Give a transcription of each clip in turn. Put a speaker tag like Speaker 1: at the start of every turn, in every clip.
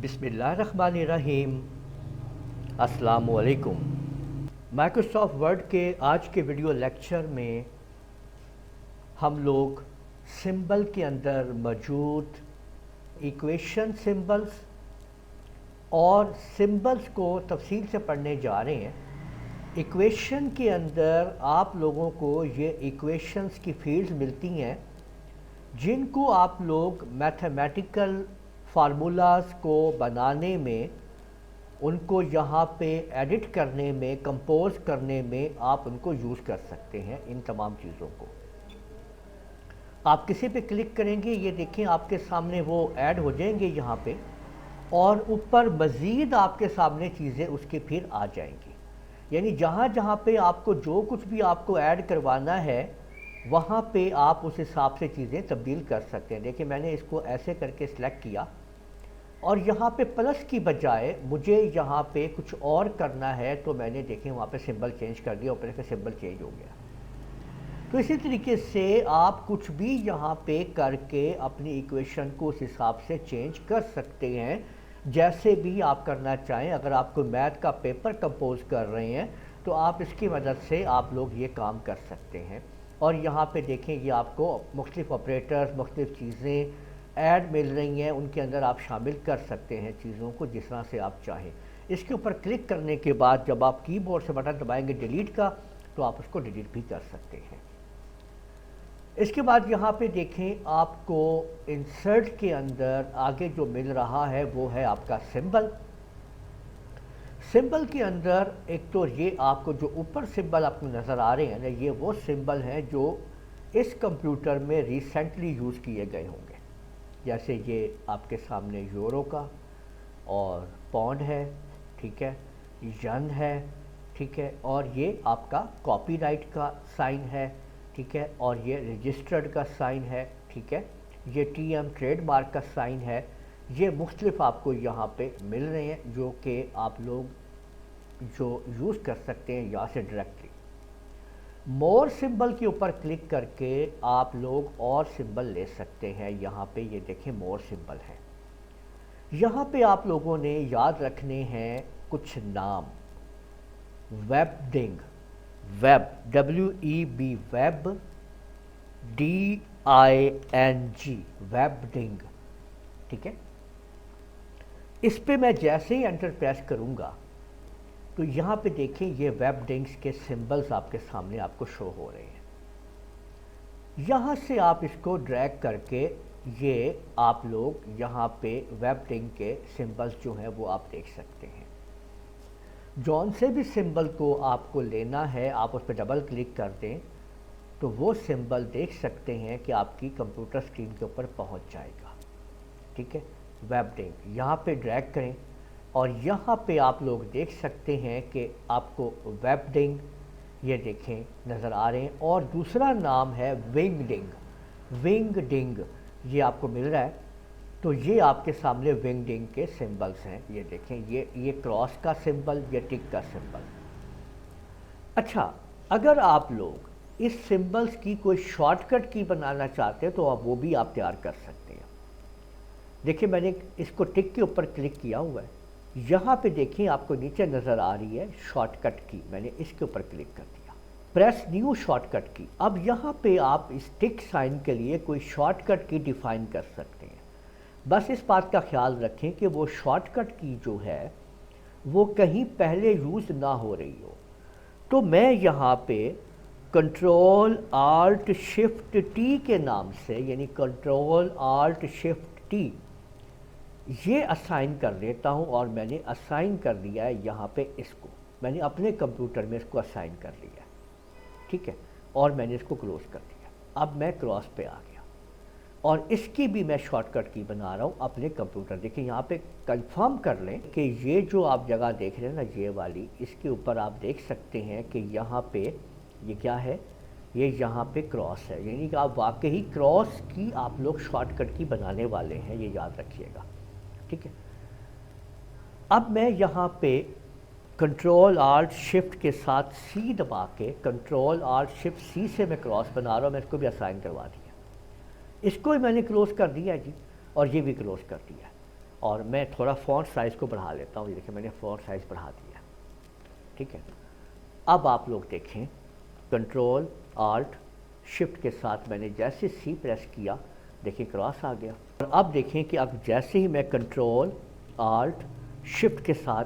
Speaker 1: बिस्मिल्लाहिर्रहमानिर्रहीम। अस्सलामुअलैकुम। Microsoft word के आज के वीडियो लेक्चर में हम लोग सिंबल के अंदर मौजूद इक्वेशन सिंबल्स और सिंबल्स को तफसील से पढ़ने जा रहे हैं। इक्वेशन के अंदर आप लोगों को ये इक्वेशंस की फील्ड्स मिलती हैं जिनको आप लोग मैथमेटिकल फार्मूलाज को बनाने में, उनको यहाँ पे एडिट करने में, कंपोज करने में आप उनको यूज़ कर सकते हैं। इन तमाम चीज़ों को आप किसी पे क्लिक करेंगे, ये देखें आपके सामने वो ऐड हो जाएंगे यहाँ पे, और ऊपर मज़ीद आपके सामने चीज़ें उसके फिर आ जाएंगी। यानी जहाँ जहाँ पे आपको जो कुछ भी आपको ऐड करवाना है वहाँ पे आप उस हिसाब से चीज़ें तब्दील कर सकते हैं। देखिए मैंने इसको ऐसे करके सिलेक्ट किया और यहाँ पे प्लस की बजाय मुझे यहाँ पे कुछ और करना है, तो मैंने देखें वहाँ पे सिंबल चेंज कर दिया, ऊपर का सिंबल चेंज हो गया। तो इसी तरीके से आप कुछ भी यहाँ पे करके अपनी इक्वेशन को उस हिसाब से चेंज कर सकते हैं, जैसे भी आप करना चाहें। अगर आपको मैथ का पेपर कंपोज कर रहे हैं तो आप इसकी मदद से आप लोग ये काम कर सकते हैं। और यहाँ पे देखें ये आपको मुख्तलिफ ऑपरेटर्स, मुख्तलिफ चीज़ें ऐड मिल रही हैं, उनके अंदर आप शामिल कर सकते हैं चीज़ों को जिस तरह से आप चाहें। इसके ऊपर क्लिक करने के बाद जब आप कीबोर्ड से बटन दबाएंगे डिलीट का, तो आप उसको डिलीट भी कर सकते हैं। इसके बाद यहाँ पे देखें आपको इंसर्ट के अंदर आगे जो मिल रहा है वो है आपका सिंबल। सिंबल के अंदर एक तो ये आपको जो ऊपर सिंबल आपको नज़र आ रहे हैं ना, ये वो सिंबल हैं जो इस कंप्यूटर में रिसेंटली यूज़ किए गए होंगे। जैसे ये आपके सामने यूरो का और पौंड है, ठीक है, यन है, ठीक है, और ये आपका कॉपीराइट का साइन है, ठीक है, और ये रजिस्टर्ड का साइन है, ठीक है, ये टीएम ट्रेडमार्क का साइन है। ये मुख्तलिफ आपको यहाँ पे मिल रहे हैं जो कि आप लोग जो यूज़ कर सकते हैं यहाँ से डायरेक्टली। मोर सिंबल के ऊपर क्लिक करके आप लोग और सिंबल ले सकते हैं। यहाँ पे ये देखें मोर सिंबल है। यहाँ पे आप लोगों ने याद रखने हैं कुछ नाम। वेबडिंग, वेब, WEB, वेब, DING, वेबडिंग, ठीक है। इस पे मैं जैसे ही एंटर प्रेस करूँगा तो यहाँ पे देखें ये वेबडिंग्स के सिंबल्स आपके सामने आपको शो हो रहे हैं। यहाँ से आप इसको ड्रैग करके ये आप लोग यहाँ पे वेबडिंग के सिंबल्स जो हैं वो आप देख सकते हैं। जौन से भी सिंबल को आपको लेना है आप उस पर डबल क्लिक कर दें तो वो सिंबल देख सकते हैं कि आपकी कंप्यूटर स्क्रीन के ऊपर पहुँच जाएगा, ठीक है। वेबडिंग यहाँ पे ड्रैग करें और यहाँ पे आप लोग देख सकते हैं कि आपको वेबडिंग ये देखें नज़र आ रहे हैं। और दूसरा नाम है विंगडिंग, विंगडिंग ये आपको मिल रहा है। तो ये आपके सामने विंगडिंग के सिंबल्स हैं। ये देखें ये क्रॉस का सिंबल, ये टिक का सिंबल। अच्छा, अगर आप लोग इस सिंबल्स की कोई शॉर्टकट की बनाना चाहते हैं तो आप वो भी आप तैयार कर सकते हैं। देखिए मैंने इसको टिक के ऊपर क्लिक किया हुआ है। यहाँ पे देखिए आपको नीचे नज़र आ रही है शॉर्टकट की, मैंने इसके ऊपर क्लिक कर दिया, प्रेस न्यू शॉर्टकट की। अब यहाँ पे आप इस टिक साइन के लिए कोई शॉर्टकट की डिफ़ाइन कर सकते हैं। बस इस बात का ख्याल रखें कि वो शॉर्टकट की जो है वो कहीं पहले यूज़ ना हो रही हो। तो मैं यहाँ पे कंट्रोल आल्ट शिफ्ट टी के नाम से, यानी कंट्रोल आल्ट शिफ्ट टी ये असाइन कर देता हूँ। और मैंने असाइन कर दिया है यहाँ पे, इसको मैंने अपने कंप्यूटर में इसको असाइन कर लिया है, ठीक है, और मैंने इसको क्लोज कर दिया। अब मैं क्रॉस पे आ गया और इसकी भी मैं शॉर्टकट की बना रहा हूँ अपने कंप्यूटर। देखिए यहाँ पे कंफर्म कर लें कि ये जो आप जगह देख रहे हैं ना, ये वाली, इसके ऊपर आप देख सकते हैं कि यहाँ पे ये क्या है, ये यहाँ पे क्रॉस है। यानी कि आप वाकई क्रॉस की आप लोग शॉर्टकट की बनाने वाले हैं, ये याद रखिएगा, ठीक है। अब मैं यहाँ पे कंट्रोल आल्ट शिफ्ट के साथ सी दबा के, कंट्रोल आल्ट शिफ्ट सी से मैं क्रॉस बना रहा हूँ। मैं इसको भी असाइन करवा दिया, इसको भी मैंने क्लोज कर दिया जी, और ये भी क्लोज कर दिया। और मैं थोड़ा फ़ॉन्ट साइज़ को बढ़ा लेता हूँ। ये देखिए मैंने फ़ॉन्ट साइज़ बढ़ा दिया, ठीक है। अब आप लोग देखें, कंट्रोल आल्ट शिफ्ट के साथ मैंने जैसे सी प्रेस किया, देखिए क्रॉस आ गया। और अब देखें कि अब जैसे ही मैं कंट्रोल आल्ट शिफ्ट के साथ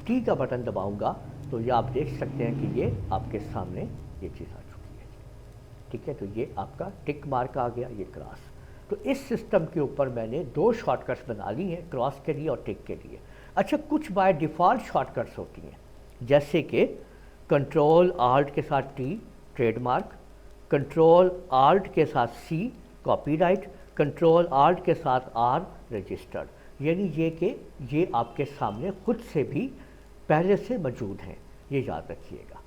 Speaker 1: टी का बटन दबाऊंगा तो ये आप देख सकते हैं कि ये आपके सामने ये चीज़ आ चुकी है, ठीक है। तो ये आपका टिक मार्क आ गया, ये क्रॉस। तो इस सिस्टम के ऊपर मैंने 2 शॉर्टकट्स बना ली हैं, क्रॉस के लिए और टिक के लिए। अच्छा, कुछ बाय डिफ़ॉल्ट शॉर्टकट्स होती हैं, जैसे कि कंट्रोल आल्ट के साथ टी ट्रेडमार्क, कंट्रोल आल्ट के साथ सी कॉपीराइट, कंट्रोल आल्ट के साथ आर रजिस्टर्ड। यानी ये कि ये आपके सामने खुद से भी पहले से मौजूद हैं, ये याद रखिएगा,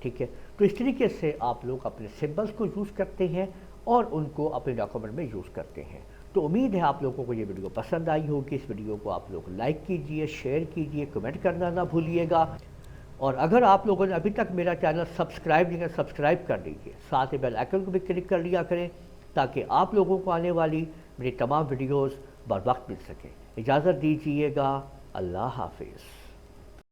Speaker 1: ठीक है। तो इस तरीके से आप लोग अपने सिंबल्स को यूज़ करते हैं और उनको अपने डॉक्यूमेंट में यूज़ करते हैं। तो उम्मीद है आप लोगों को ये वीडियो पसंद आई होगी। इस वीडियो को आप लोग लाइक कीजिए, शेयर कीजिए, कमेंट करना ना भूलिएगा। और अगर आप लोगों ने अभी तक मेरा चैनल सब्सक्राइब नहीं किया, सब्सक्राइब कर लीजिए, साथ ही बेल आइकन को भी क्लिक कर लिया करें ताकि आप लोगों को आने वाली मेरी तमाम वीडियोज़ बर वक्त मिल सकें। इजाज़त दीजिएगा, अल्लाह हाफिज़।